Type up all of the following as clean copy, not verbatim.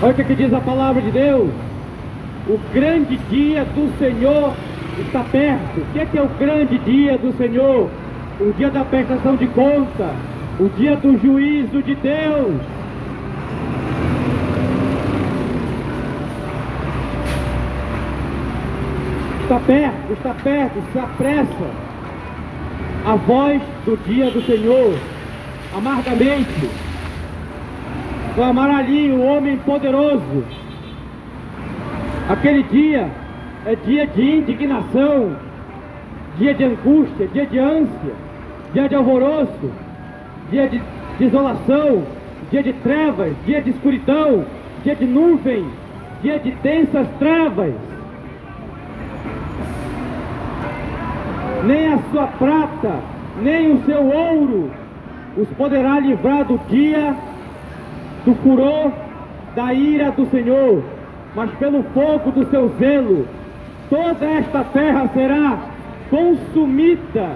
Olha o que diz a palavra de Deus. O grande dia do Senhor está perto. O que é o grande dia do Senhor? O dia da prestação de conta, o dia do juízo de Deus. Está perto, se apressa a voz do dia do Senhor. Amargamente clamará ali o homem poderoso. Aquele dia é dia de indignação, dia de angústia, dia de ânsia, dia de alvoroço, dia de desolação, dia de trevas, dia de escuridão, dia de nuvem, dia de densas trevas. Nem a sua prata, nem o seu ouro os poderá livrar do dia do furor da ira do Senhor, mas pelo fogo do seu zelo toda esta terra será consumida,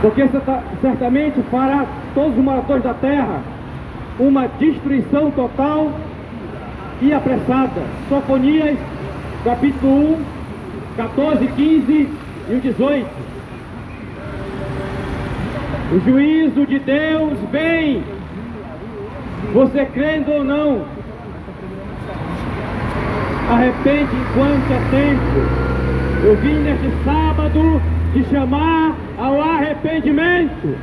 porque certamente fará todos os moradores da terra uma destruição total e apressada. Sofonias, capítulo 1, 14, 15 e o 18. O juízo de Deus vem, você crendo ou não. Arrepende enquanto é tempo. Eu vim neste sábado te chamar ao arrependimento.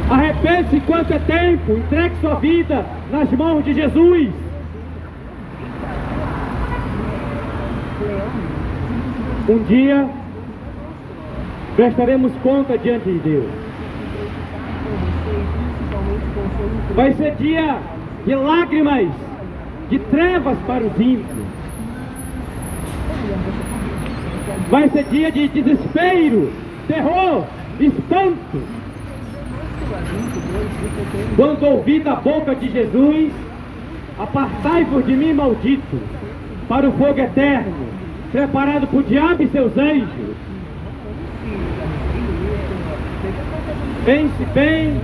Arrepende-se enquanto é tempo. Entregue sua vida nas mãos de Jesus. Um dia prestaremos conta diante de Deus. Vai ser dia de lágrimas, de trevas para os ímpios. Vai ser dia de desespero, terror, espanto. Quando ouvir da boca de Jesus: apartai-vos de mim, maldito, para o fogo eterno, preparado por diabo e seus anjos. Pense bem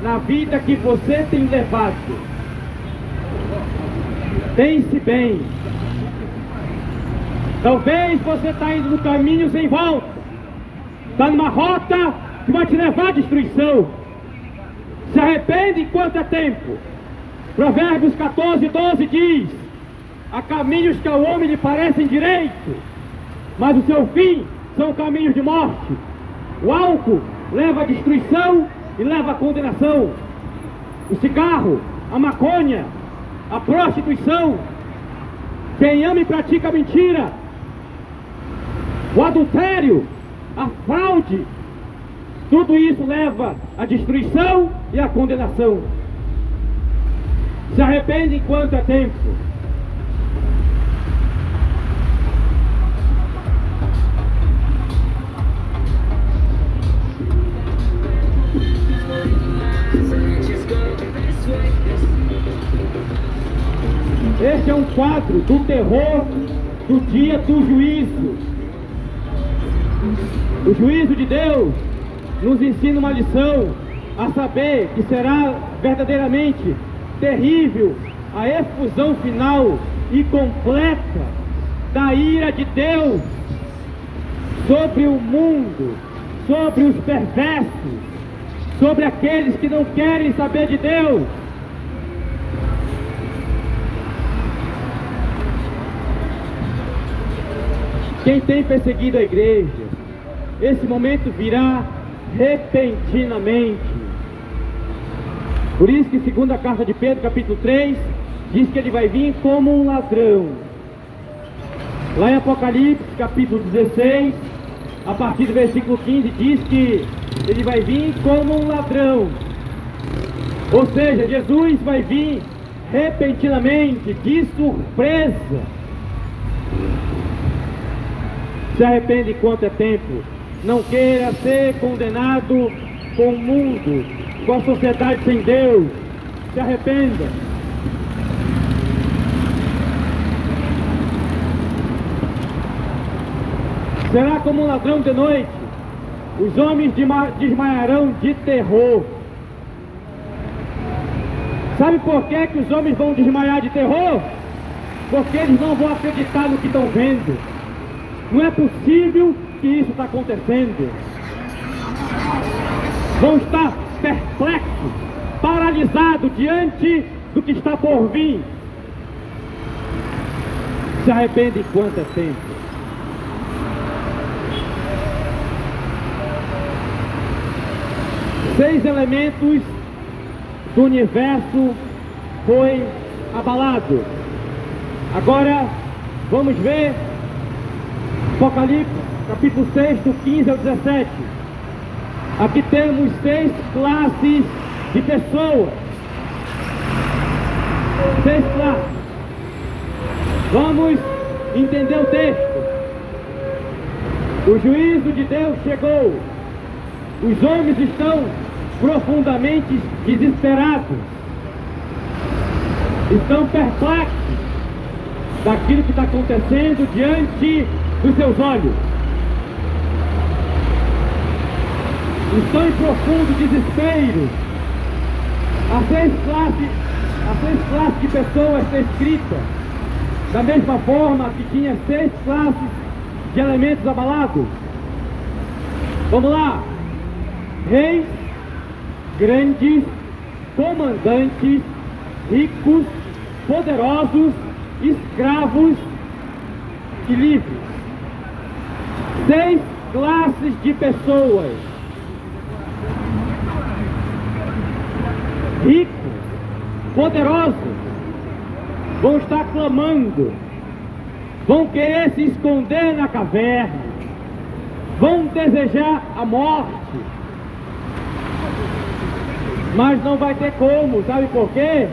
na vida que você tem levado. Pense bem. Talvez você está indo no caminho sem volta. Está numa rota que vai te levar à destruição. Se arrepende enquanto é tempo. Provérbios 14, 12 diz: há caminhos que ao homem lhe parecem direito, mas o seu fim são caminhos de morte. O álcool leva à destruição e leva à condenação. O cigarro, a maconha, a prostituição, quem ama e pratica a mentira, o adultério, a fraude, tudo isso leva à destruição e à condenação. Se arrepende enquanto é tempo. Este é um quadro do terror do dia do juízo. O juízo de Deus nos ensina uma lição, a saber que será verdadeiramente terrível a efusão final e completa da ira de Deus sobre o mundo, sobre os perversos, sobre aqueles que não querem saber de Deus. Quem tem perseguido a igreja, esse momento virá repentinamente. Por isso que segunda carta de Pedro, capítulo 3, diz que ele vai vir como um ladrão. Lá em Apocalipse, capítulo 16, a partir do versículo 15, diz que ele vai vir como um ladrão. Ou seja, Jesus vai vir repentinamente, de surpresa. Se arrepende enquanto é tempo. Não queira ser condenado com o mundo, com a sociedade sem Deus. Se arrependa. Será como um ladrão de noite. Os homens desmaiarão de terror. Sabe por que os homens vão desmaiar de terror? Porque eles não vão acreditar no que estão vendo. Não é possível que isso está acontecendo. Vão estar perplexos, paralisados diante do que está por vir. Se arrependem enquanto é tempo. Seis elementos do universo foi abalado. Agora vamos ver Apocalipse capítulo 6 do 15 ao 17. Aqui temos 6 classes de pessoas. 6 classes. Vamos entender o texto. O juízo de Deus chegou. Os homens estão profundamente desesperados. Estão perplexos daquilo que está acontecendo diante dos seus olhos. Estão em profundo desespero. As seis classes de pessoas descritas, da mesma forma que tinha 6 classes de elementos abalados. Vamos lá. Reis, grandes, comandantes, ricos, poderosos, escravos e livres. 6 classes de pessoas. Ricos, poderosos, vão estar clamando, vão querer se esconder na caverna, vão desejar a morte, mas não vai ter como. Sabe por quê?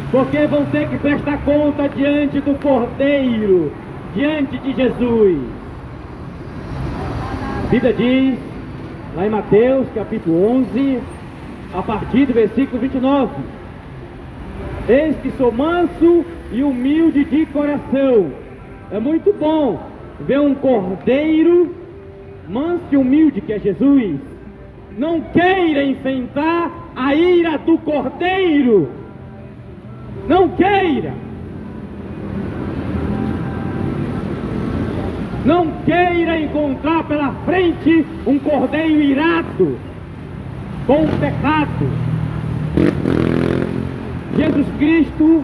Porque vão ter que prestar conta diante do Cordeiro, diante de Jesus. A Bíblia diz, lá em Mateus capítulo 11, a partir do versículo 29, eis que sou manso e humilde de coração. É muito bom ver um cordeiro manso e humilde, que é Jesus. Não queira enfrentar a ira do cordeiro. Não queira. Não queira encontrar pela frente um cordeiro irado com o pecado. Jesus Cristo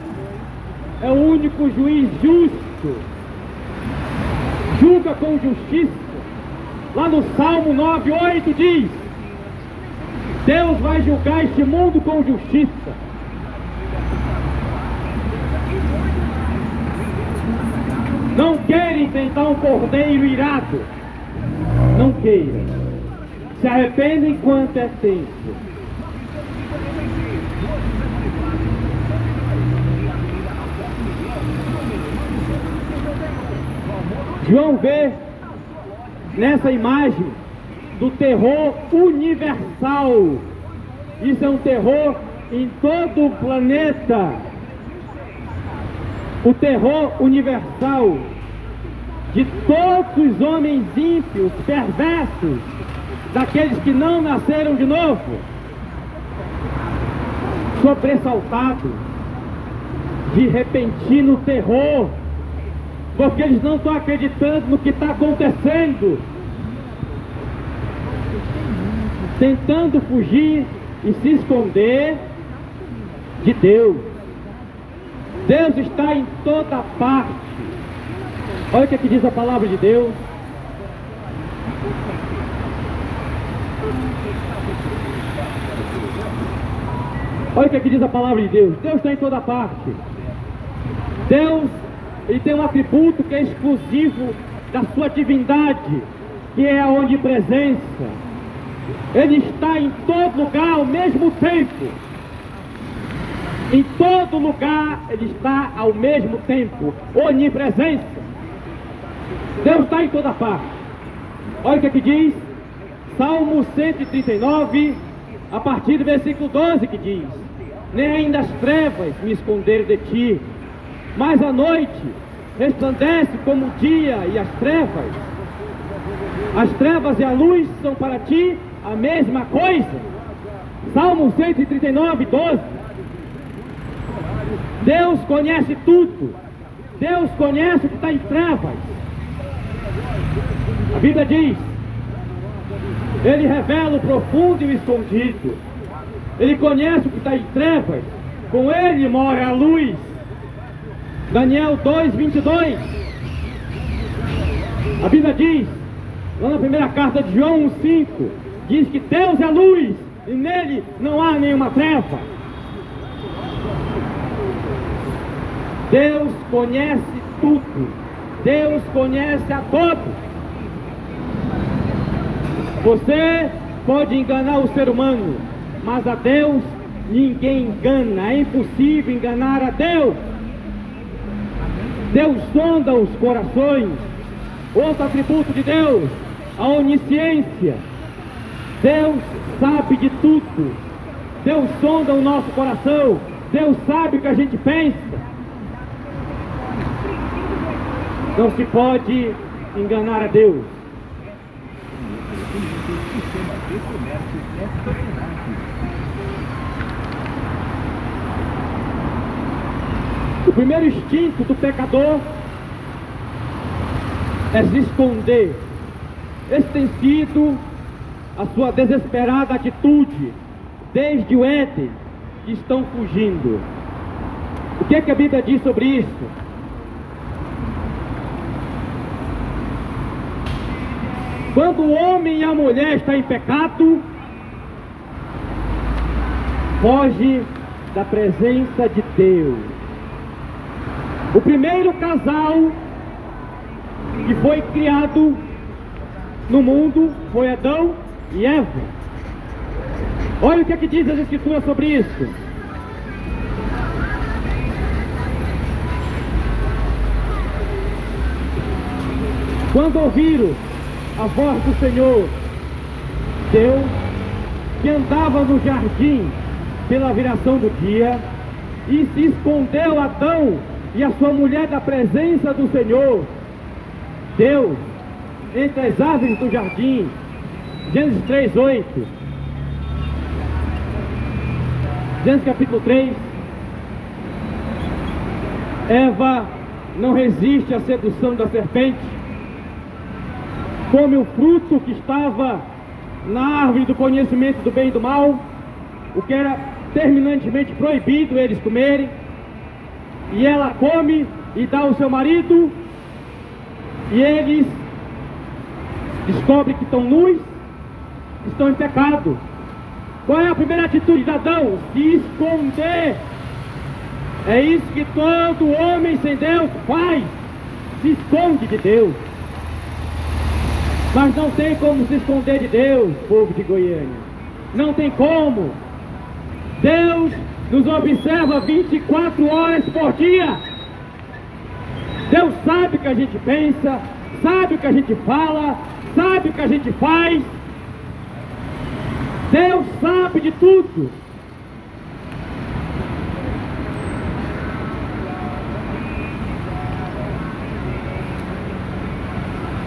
é o único juiz justo, julga com justiça. Lá no Salmo 9:8 diz: Deus vai julgar este mundo com justiça. Não queira enfrentar um cordeiro irado. Não queira. Se arrependa enquanto é tempo. João vê nessa imagem do terror universal. Isso é um terror em todo o planeta. O terror universal de todos os homens ímpios, perversos, daqueles que não nasceram de novo, sobressaltados de repentino terror, porque eles não estão acreditando no que está acontecendo, tentando fugir e se esconder de Deus. Deus está em toda parte. Olha o que aqui diz a palavra de Deus. Olha o que aqui diz a palavra de Deus. Deus está em toda parte. Deus, ele tem um atributo que é exclusivo da sua divindade, que é a onipresença. Ele está em todo lugar ao mesmo tempo. Em todo lugar ele está ao mesmo tempo. Onipresença. Deus está em toda parte. Olha o que aqui diz Salmo 139, a partir do versículo 12, que diz: nem ainda as trevas me esconderam de ti, mas a noite resplandece como o dia, e as trevas e a luz são para ti a mesma coisa. Salmo 139, 12. Deus conhece tudo. Deus conhece o que está em trevas. A Bíblia diz: Ele revela o profundo e o escondido. Ele conhece o que está em trevas. Com Ele mora a luz. Daniel 2:22. A Bíblia diz, lá na primeira carta de João 1:5, diz que Deus é luz e nele não há nenhuma treva. Deus conhece tudo. Deus conhece a todos. Você pode enganar o ser humano, mas a Deus ninguém engana. É impossível enganar a Deus. Deus sonda os corações. Outro atributo de Deus, a onisciência. Deus sabe de tudo. Deus sonda o nosso coração. Deus sabe o que a gente pensa. Não se pode enganar a Deus. O primeiro instinto do pecador é se esconder. Esse tem sido a sua desesperada atitude desde o Éden. Estão fugindo. O que é que a Bíblia diz sobre isso? Quando o homem e a mulher estão em pecado, foge da presença de Deus. O primeiro casal que foi criado no mundo foi Adão e Eva. Olha o que é que diz as Escrituras sobre isso. Quando ouviram a voz do Senhor Deus, que andava no jardim pela viração do dia, e se escondeu Adão e a sua mulher da presença do Senhor Deus entre as árvores do jardim. Gênesis 3:8. Gênesis capítulo 3. Eva não resiste à sedução da serpente, come o fruto que estava na árvore do conhecimento do bem e do mal, o que era terminantemente proibido eles comerem, e ela come e dá ao seu marido, e eles descobrem que estão nus, estão em pecado. Qual é a primeira atitude de Adão? Se esconder. É isso que todo homem sem Deus faz, se esconde de Deus. Mas não tem como se esconder de Deus, povo de Goiânia. Não tem como. Deus nos observa 24 horas por dia. Deus sabe o que a gente pensa, sabe o que a gente fala, sabe o que a gente faz. Deus sabe de tudo.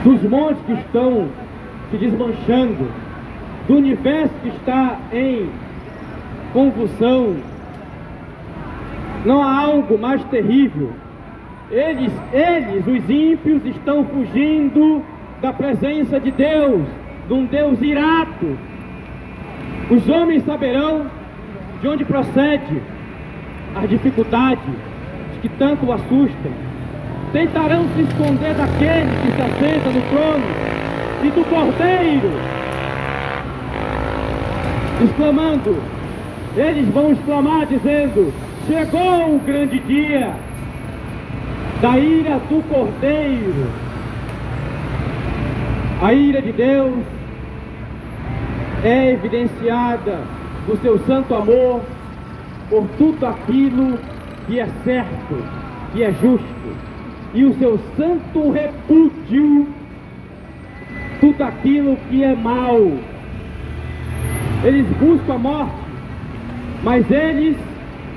Dos montes que estão se desmanchando, do universo que está em convulsão, não há algo mais terrível. Eles, os ímpios, estão fugindo da presença de Deus, de um Deus irado. Os homens saberão de onde procede as dificuldades que tanto o assustam. Tentarão se esconder daquele que se assenta no trono e do Cordeiro, exclamando. Eles vão exclamar dizendo: chegou o grande dia da ira do Cordeiro. A ira de Deus é evidenciada no seu santo amor por tudo aquilo que é certo, que é justo, e o seu santo repúdio tudo aquilo que é mal. Eles buscam a morte, mas eles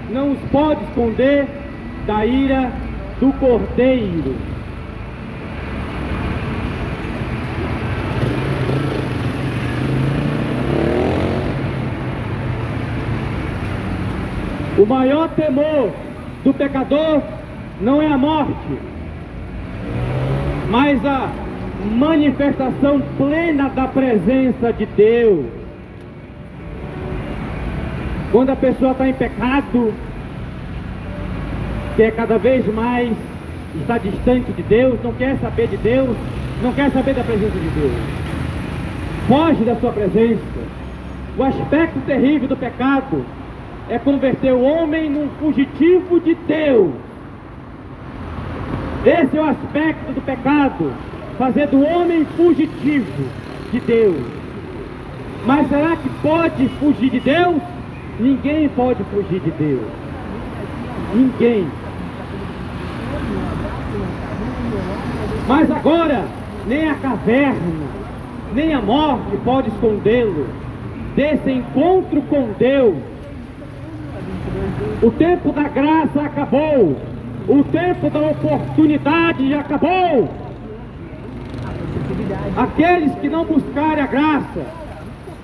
não os podem esconder da ira do Cordeiro. O maior temor do pecador não é a morte, mas a manifestação plena da presença de Deus. Quando a pessoa está em pecado, quer cada vez mais estar distante de Deus, não quer saber de Deus, não quer saber da presença de Deus, foge da sua presença. O aspecto terrível do pecado é converter o homem num fugitivo de Deus. Esse é o aspecto do pecado, fazer do homem fugitivo de Deus. Mas será que pode fugir de Deus? Ninguém pode fugir de Deus. Ninguém. Mas agora, nem a caverna, nem a morte pode escondê-lo desse encontro com Deus. O tempo da graça acabou. O tempo da oportunidade já acabou. Aqueles que não buscarem a graça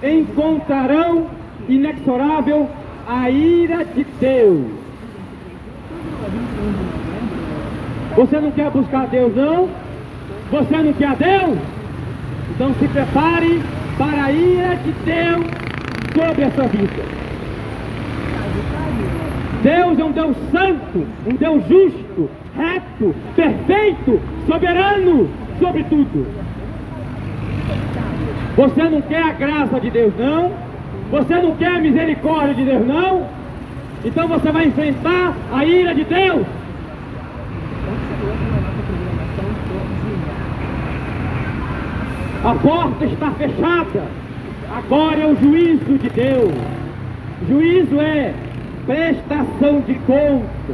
encontrarão inexorável a ira de Deus. Você não quer buscar Deus, não? Você não quer Deus? Então se prepare para a ira de Deus sobre a sua vida. Deus é um Deus santo, um Deus justo, reto, perfeito, soberano sobre tudo. Você não quer a graça de Deus, não? Você não quer a misericórdia de Deus, não? Então você vai enfrentar a ira de Deus. A porta está fechada. Agora é o juízo de Deus. Juízo é prestação de conta.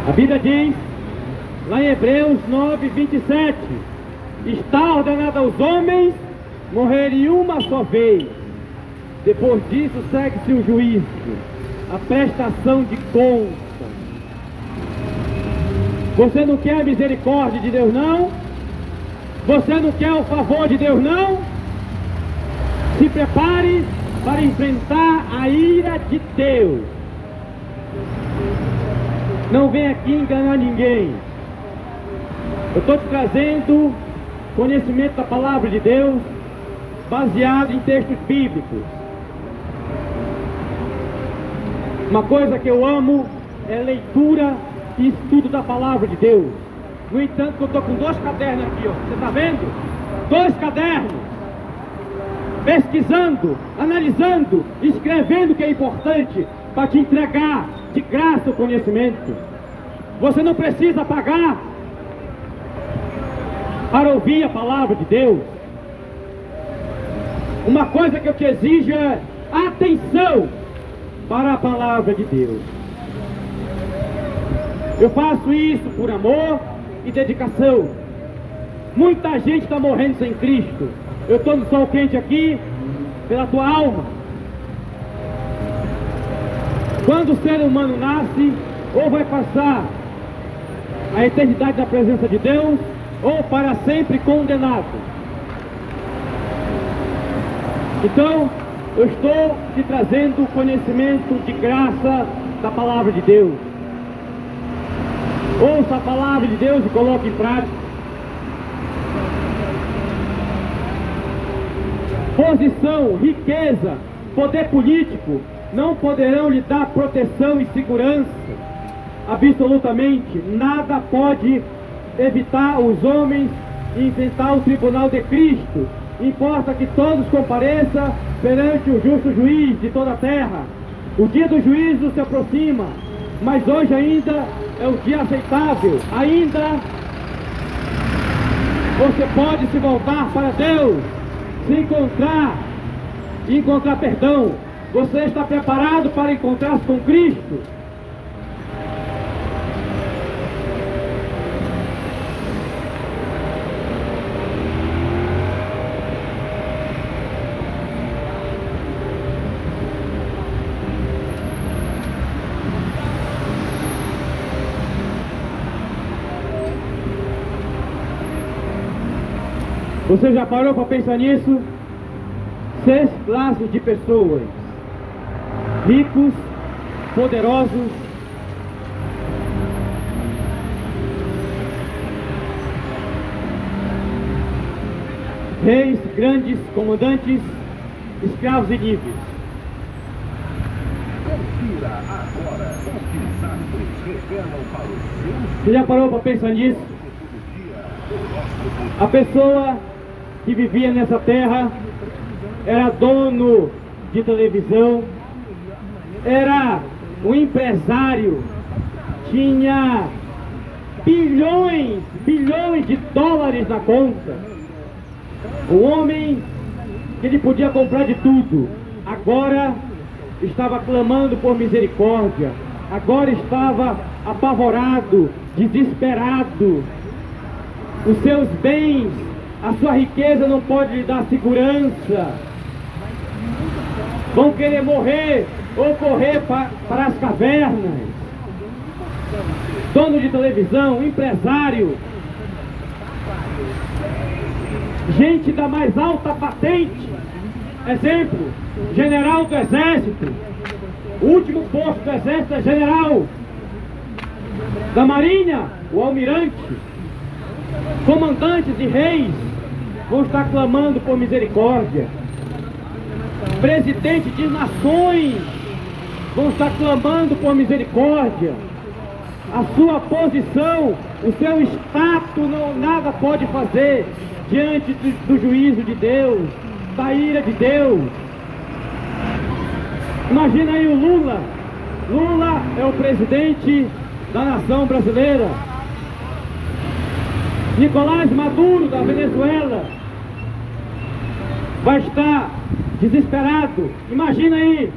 A Bíblia diz, lá em Hebreus 9:27, está ordenado aos homens morrerem uma só vez. Depois disso segue-se o juízo, a prestação de conta. Você não quer a misericórdia de Deus, não? Você não quer o favor de Deus, não? Se prepare para enfrentar a ira de Deus. Não vem aqui enganar ninguém. Eu estou te trazendo conhecimento da palavra de Deus, baseado em textos bíblicos. Uma coisa que eu amo é leitura e estudo da palavra de Deus. No entanto, eu estou com 2 cadernos aqui, ó. Você está vendo? 2 cadernos. Pesquisando, analisando, escrevendo o que é importante para te entregar de graça o conhecimento. Você não precisa pagar para ouvir a palavra de Deus. Uma coisa que eu te exijo é atenção para a palavra de Deus. Eu faço isso por amor e dedicação. Muita gente está morrendo sem Cristo. Eu estou no sol quente aqui pela tua alma. Quando o ser humano nasce, ou vai passar a eternidade na presença de Deus, ou para sempre condenado. Então, eu estou te trazendo o conhecimento de graça da palavra de Deus. Ouça a palavra de Deus e coloque em prática. Posição, riqueza, poder político não poderão lhe dar proteção e segurança. Absolutamente nada pode evitar os homens enfrentar o tribunal de Cristo. Importa que todos compareçam perante o justo juiz de toda a terra. O dia do juízo se aproxima, mas hoje ainda é o dia aceitável. Ainda você pode se voltar para Deus, se encontrar e encontrar perdão. Você está preparado para encontrar-se com Cristo? Você já parou para pensar nisso? 6 classes de pessoas: ricos, poderosos, reis, grandes, comandantes, escravos e livres. Você já parou para pensar nisso? A pessoa que vivia nessa terra era dono de televisão, era um empresário, tinha bilhões de dólares na conta. O homem que ele podia comprar de tudo, agora estava clamando por misericórdia, agora estava apavorado, desesperado. Os seus bens, a sua riqueza não pode lhe dar segurança. Vão querer morrer ou correr para as cavernas. Dono de televisão, empresário, gente da mais alta patente. Exemplo, general do exército. O último posto do exército é general. Da marinha, o almirante. Comandantes e reis vão estar clamando por misericórdia. Presidente de nações vão estar clamando por misericórdia. A sua posição, o seu status, nada pode fazer diante do juízo de Deus, da ira de Deus. Imagina aí o Lula. Lula é o presidente da nação brasileira. Nicolás Maduro, da Venezuela, vai estar desesperado. Imagina aí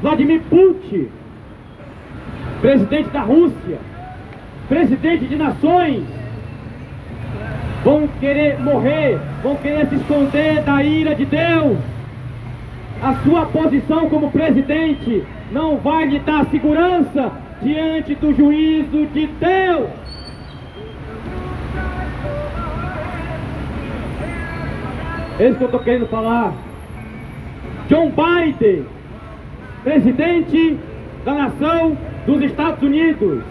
Vladimir Putin, presidente da Rússia, presidente de nações, vão querer morrer, vão querer se esconder da ira de Deus. A sua posição como presidente não vai lhe dar segurança diante do juízo de Deus. É isso que eu estou querendo falar. John Biden, presidente da nação dos Estados Unidos,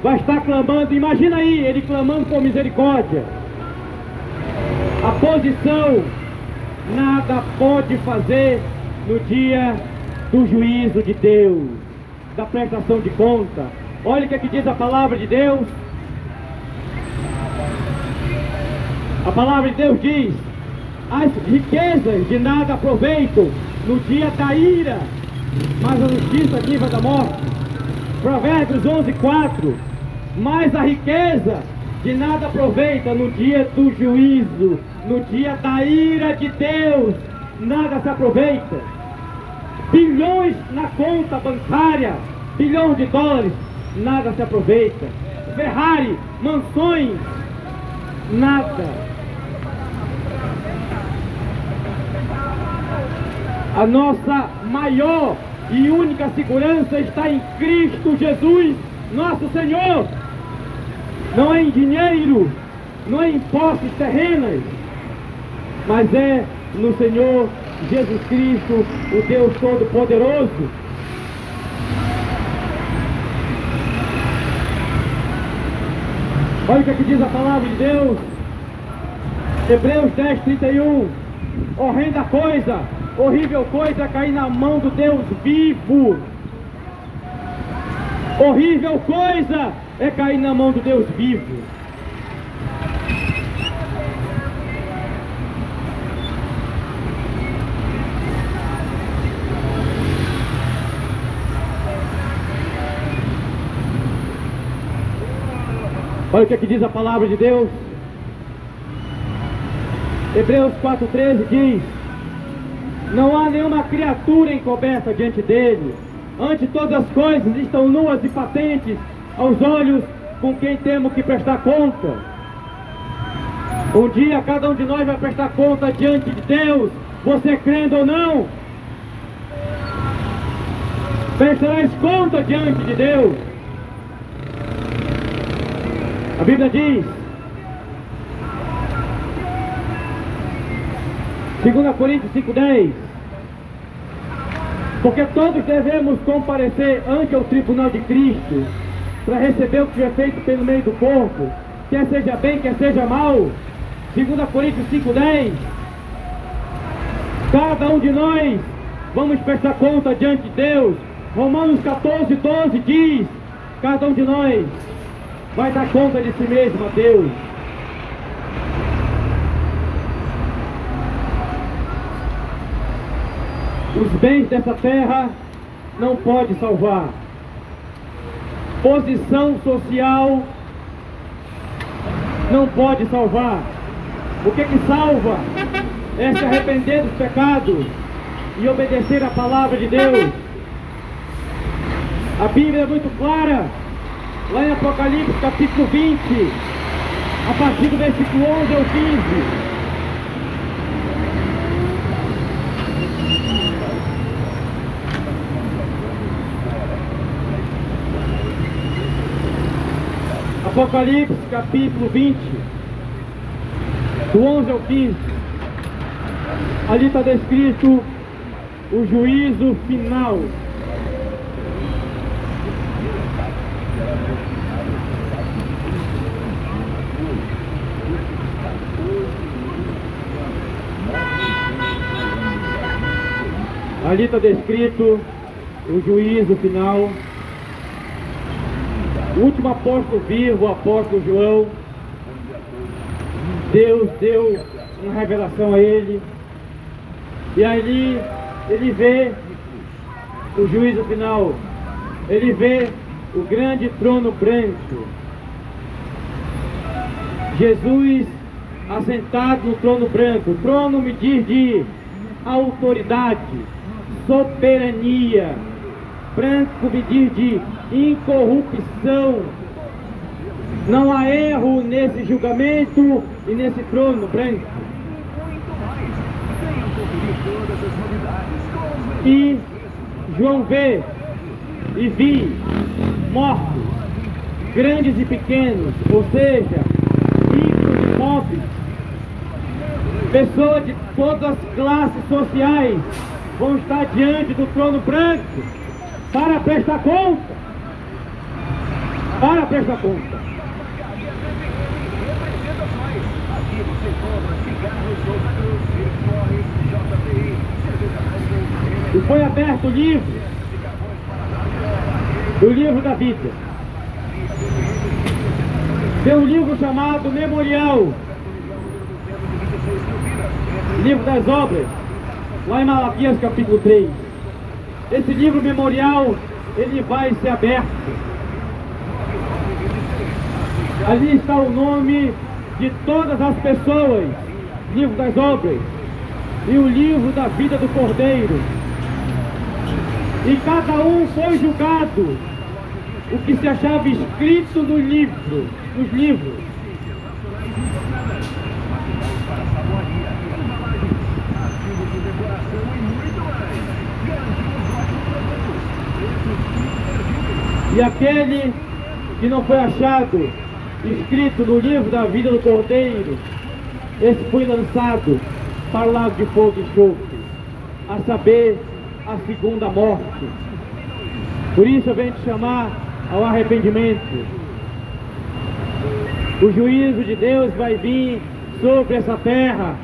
vai estar clamando. Imagina aí, ele clamando por misericórdia. A posição, nada pode fazer no dia do juízo de Deus, da prestação de conta. Olha o que aqui diz a palavra de Deus. A palavra de Deus diz: as riquezas de nada aproveitam no dia da ira, mas a justiça livra da morte. Provérbios 11:4. Mas a riqueza de nada aproveita no dia do juízo, no dia da ira de Deus, nada se aproveita. Bilhões na conta bancária, bilhões de dólares, nada se aproveita. Ferrari, mansões, nada. A nossa maior e única segurança está em Cristo Jesus, nosso Senhor. Não é em dinheiro, não é em posses terrenas, mas é no Senhor Jesus Cristo, o Deus Todo-Poderoso. Olha o que aqui diz a palavra de Deus. Hebreus 10:31. Horrenda coisa, horrível coisa é cair na mão do Deus vivo. Horrível coisa é cair na mão do Deus vivo. Olha o que aqui diz a palavra de Deus. Hebreus 4:13 diz: não há nenhuma criatura encoberta diante dele. Ante todas as coisas estão nuas e patentes aos olhos com quem temos que prestar conta. Um dia cada um de nós vai prestar conta diante de Deus, você crendo ou não. Prestarás conta diante de Deus. A Bíblia diz, 2 Coríntios 5:10, porque todos devemos comparecer ante o tribunal de Cristo, para receber o que é feito pelo meio do corpo, quer seja bem, quer seja mal. 2 Coríntios 5:10, cada um de nós vamos prestar conta diante de Deus. Romanos 14:12 diz, cada um de nós vai dar conta de si mesmo a Deus. Os bens dessa terra não pode salvar. Posição social não pode salvar. O que salva é se arrepender dos pecados e obedecer a palavra de Deus. A Bíblia é muito clara, lá em Apocalipse capítulo 20, a partir do versículo 11 ao 15. Apocalipse capítulo 20, do 11 ao 15, ali está descrito o juízo final. Ali está descrito o juízo final. O último apóstolo vivo, o apóstolo João, Deus deu uma revelação a ele, e ali ele vê o juízo final, ele vê o grande trono branco, Jesus assentado no trono branco. O trono me diz de autoridade, soberania. Branco me diz de incorrupção. Não há erro nesse julgamento e nesse trono branco. E João vê e vi mortos, grandes e pequenos, ou seja, ricos e pobres, pessoas de todas as classes sociais vão estar diante do trono branco para prestar conta. Para prestar conta. E foi aberto o livro da vida. Tem um livro chamado Memorial, livro das obras, lá em Malaquias capítulo 3. Esse livro memorial, ele vai ser aberto. Ali está o nome de todas as pessoas, livro das obras, e o livro da vida do Cordeiro. E cada um foi julgado o que se achava escrito no livro, nos livros. E aquele que não foi achado escrito no livro da vida do Cordeiro, esse foi lançado para o lago de fogo e enxofre, a saber, a segunda morte. Por isso eu venho te chamar ao arrependimento. O juízo de Deus vai vir sobre essa terra.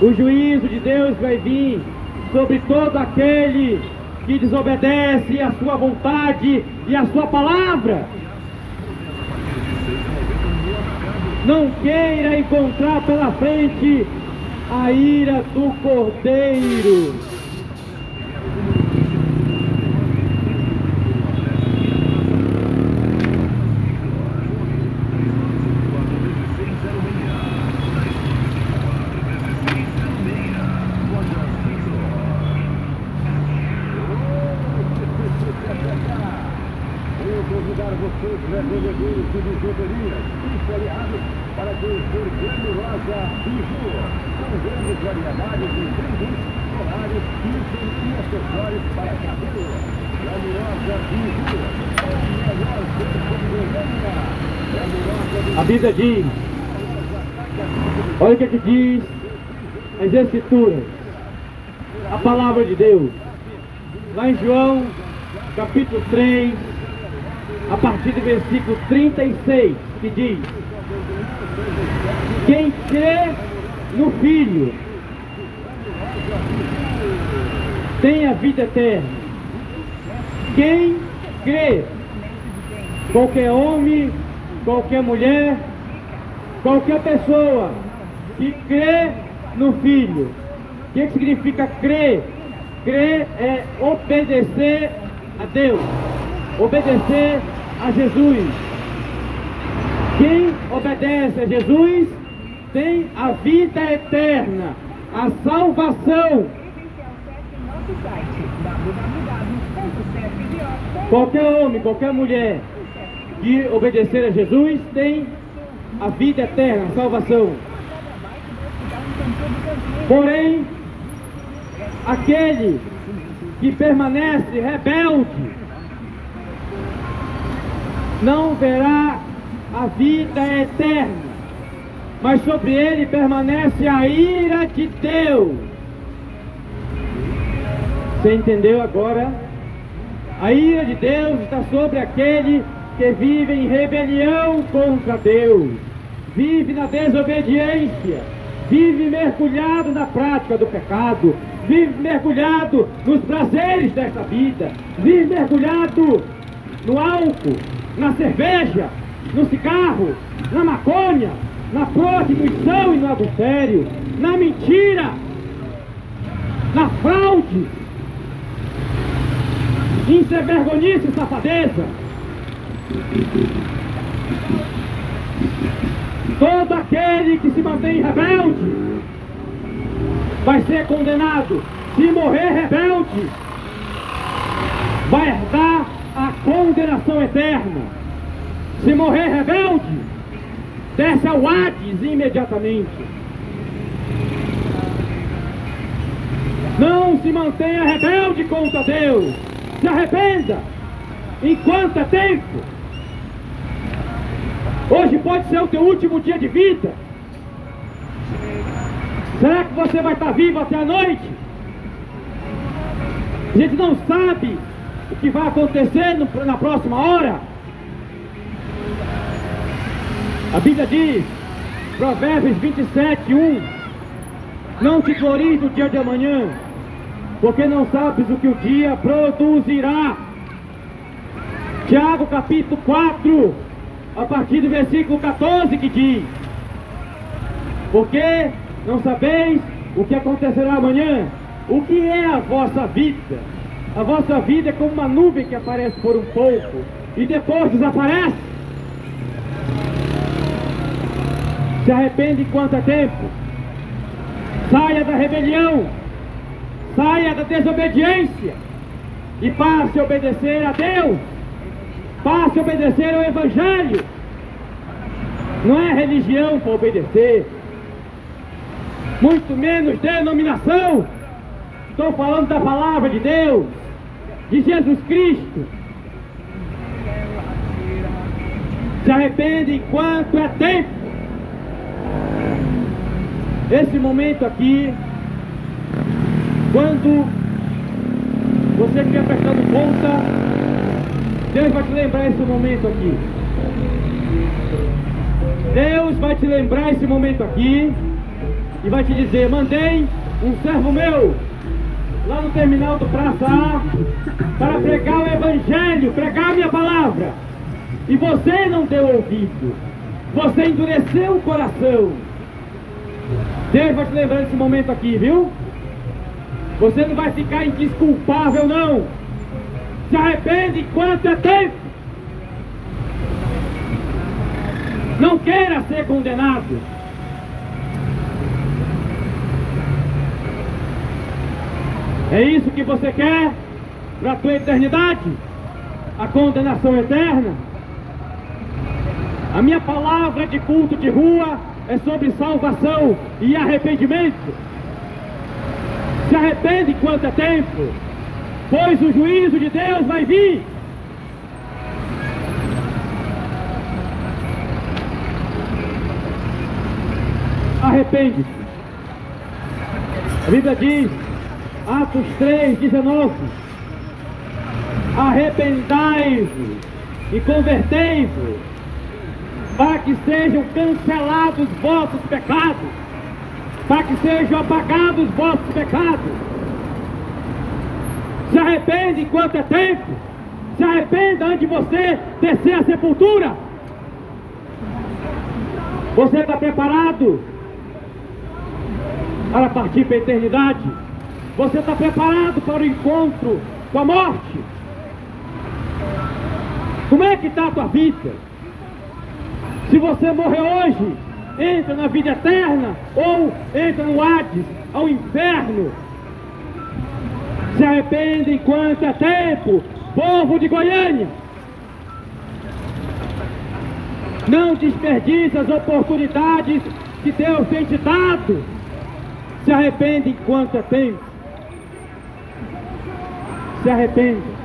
O juízo de Deus vai vir sobre todo aquele que desobedece a sua vontade e a sua palavra. Não queira encontrar pela frente a ira do Cordeiro. Convidar vocês, vendedores de bijuterias e foliados, para conhecer Grande Loja Biju, com grandes variedades de brindes, colares, piercing e acessórios para cabelo. Grande Loja Biju, é o melhor centro de Goiânia. Grande Loja Biju. A Bíblia diz, olha o que diz as Escrituras, a palavra de Deus, lá em João, capítulo 3, a partir do versículo 36, que diz: Quem crê no Filho tem a vida eterna. Quem crê, qualquer homem, qualquer mulher, qualquer pessoa que crê no Filho. O que significa crer? Crer é obedecer a Deus, obedecer a Jesus. Quem obedece a Jesus tem a vida eterna, a salvação. Qualquer homem, qualquer mulher que obedecer a Jesus tem a vida eterna, a salvação. Porém, aquele que permanece rebelde não verá a vida eterna, mas sobre ele permanece a ira de Deus. Você entendeu agora? A ira de Deus está sobre aquele que vive em rebelião contra Deus, vive na desobediência, vive mergulhado na prática do pecado, vive mergulhado nos prazeres desta vida, vive mergulhado no álcool, na cerveja, no cigarro, na maconha, na prostituição e no adultério, na mentira, na fraude, em ser vergonhice e safadeza. Todo aquele que se mantém rebelde vai ser condenado. Se morrer rebelde, vai herdar a condenação eterna. Se morrer rebelde, desce ao Hades imediatamente. Não se mantenha rebelde contra Deus. Se arrependa enquanto é tempo. Hoje pode ser o teu último dia de vida. Será que você vai estar vivo até a noite? A gente não sabe o que vai acontecer na próxima hora. A Bíblia diz, Provérbios 27:1, não te glories do dia de amanhã, porque não sabes o que o dia produzirá. Tiago capítulo 4, a partir do versículo 14, que diz, porque não sabeis o que acontecerá amanhã. O que é a vossa vida? A vossa vida é como uma nuvem que aparece por um pouco e depois desaparece. Se arrepende enquanto é tempo. Saia da rebelião, saia da desobediência e passe a obedecer a Deus, passe a obedecer ao Evangelho. Não é religião para obedecer, muito menos denominação. Estou falando da palavra de Deus, de Jesus Cristo. Se arrepende enquanto é tempo. Esse momento aqui, quando você estiver prestando conta, Deus vai te lembrar esse momento aqui. Deus vai te lembrar esse momento aqui e vai te dizer, mandei um servo meu lá no terminal do Praça A para pregar o Evangelho, pregar a minha palavra, e você não deu ouvido, você endureceu o coração. Deus vai te lembrar desse momento aqui, viu? Você não vai ficar indesculpável, não. Se arrepende enquanto é tempo. Não queira ser condenado. É isso que você quer para a tua eternidade? A condenação eterna? A minha palavra de culto de rua é sobre salvação e arrependimento. Se arrepende enquanto é tempo, pois o juízo de Deus vai vir. Arrepende-se. A Bíblia diz, Atos 3:19, arrependai-vos e convertei-vos para que sejam cancelados vossos pecados, para que sejam apagados vossos pecados. Se arrepende enquanto é tempo. Se arrependa antes de você descer à sepultura. Você está preparado para partir para a eternidade? Você está preparado para o encontro com a morte? Como é que está a tua vida? Se você morrer hoje, entra na vida eterna ou entra no Hades, ao inferno. Se arrepende enquanto é tempo, povo de Goiânia. Não desperdice as oportunidades que Deus tem te dado. Se arrepende enquanto é tempo. Se arrependa.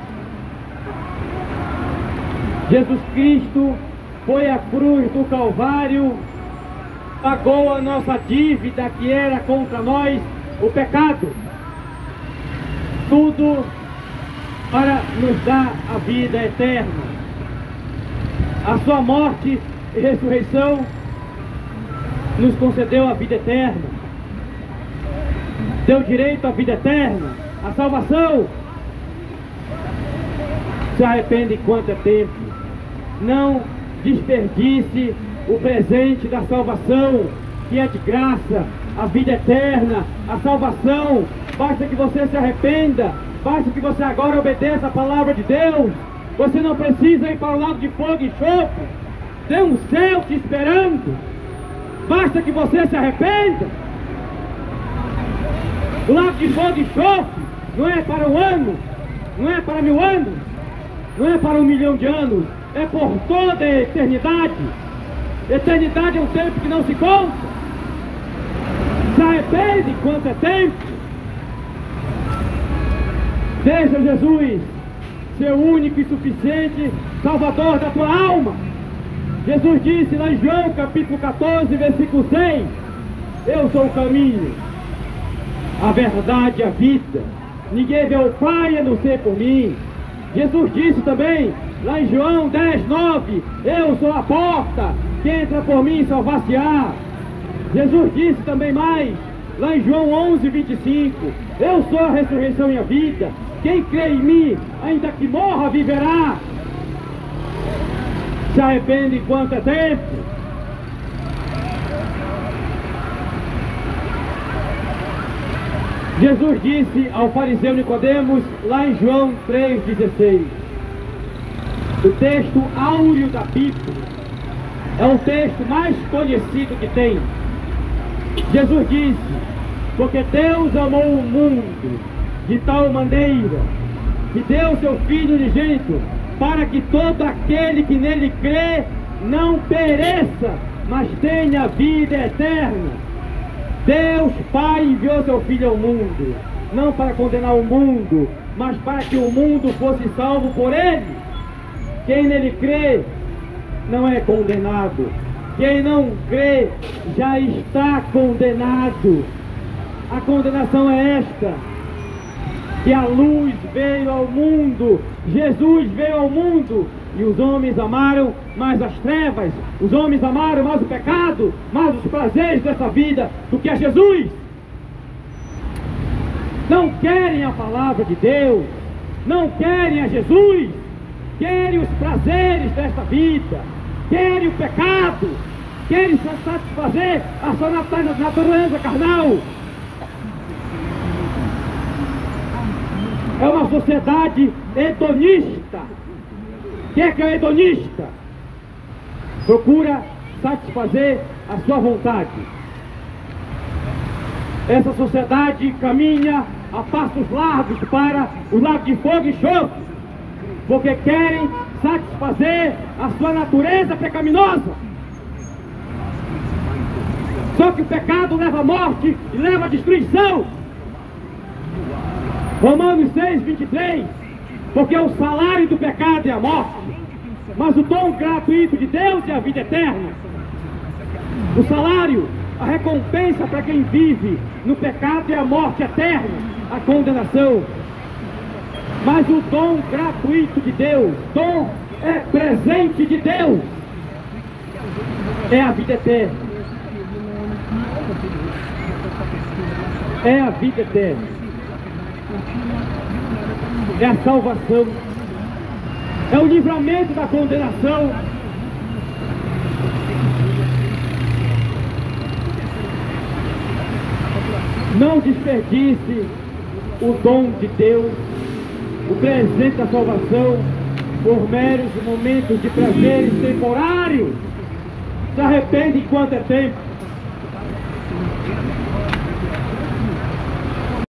Jesus Cristo foi à cruz do Calvário, pagou a nossa dívida que era contra nós, o pecado. Tudo para nos dar a vida eterna. A sua morte e ressurreição nos concedeu a vida eterna. Deu direito à vida eterna, à salvação. Se arrepende enquanto é tempo. Não desperdice o presente da salvação, que é de graça, a vida eterna, a salvação. Basta que você se arrependa, basta que você agora obedeça a palavra de Deus. Você não precisa ir para o lago de fogo e enxofre. Tem um céu te esperando. Basta que você se arrependa. O lago de fogo e enxofre não é para um ano, não é para 1000 anos, não é para 1 milhão de anos, é por toda a eternidade. Eternidade é um tempo que não se conta. Se arrepende enquanto é tempo. Deixa Jesus ser o único e suficiente Salvador da tua alma. Jesus disse lá em João capítulo 14, versículo 6: eu sou o caminho, a verdade e a vida. Ninguém vê o Pai a não ser por mim. Jesus disse também lá em João 10, 9: eu sou a porta, quem entra por mim salvar-se-á. Jesus disse também mais lá em João 11, 25: eu sou a ressurreição e a vida. Quem crê em mim, ainda que morra, viverá. Se arrepende enquanto é tempo. Jesus disse ao fariseu Nicodemos, lá em João 3,16, o texto áureo da Bíblia, é o texto mais conhecido que tem. Jesus disse: porque Deus amou o mundo de tal maneira que deu seu Filho unigênito, para que todo aquele que nele crê não pereça, mas tenha vida eterna. Deus Pai enviou seu Filho ao mundo, não para condenar o mundo, mas para que o mundo fosse salvo por ele. Quem nele crê não é condenado. Quem não crê já está condenado. A condenação é esta: que a luz veio ao mundo, Jesus veio ao mundo, e os homens amaram mais as trevas, os homens amaram mais o pecado, mais os prazeres dessa vida do que a Jesus. Não querem a palavra de Deus, não querem a Jesus, querem os prazeres desta vida, querem o pecado, querem satisfazer a sua natureza carnal. É uma sociedade hedonista. Quem é que é hedonista? Procura satisfazer a sua vontade. Essa sociedade caminha a passos largos para o lago de fogo e enxofre, porque querem satisfazer a sua natureza pecaminosa. Só que o pecado leva à morte e leva à destruição. Romanos 6, 23, porque o salário do pecado é a morte, mas o dom gratuito de Deus é a vida eterna. O salário, a recompensa para quem vive no pecado é a morte eterna, a condenação. Mas o dom gratuito de Deus, dom é presente de Deus. é a vida eterna. É a vida eterna. É a salvação. É o livramento da condenação. Não desperdice o dom de Deus, o presente da salvação, por meros momentos de prazeres temporários. Se arrepende enquanto é tempo.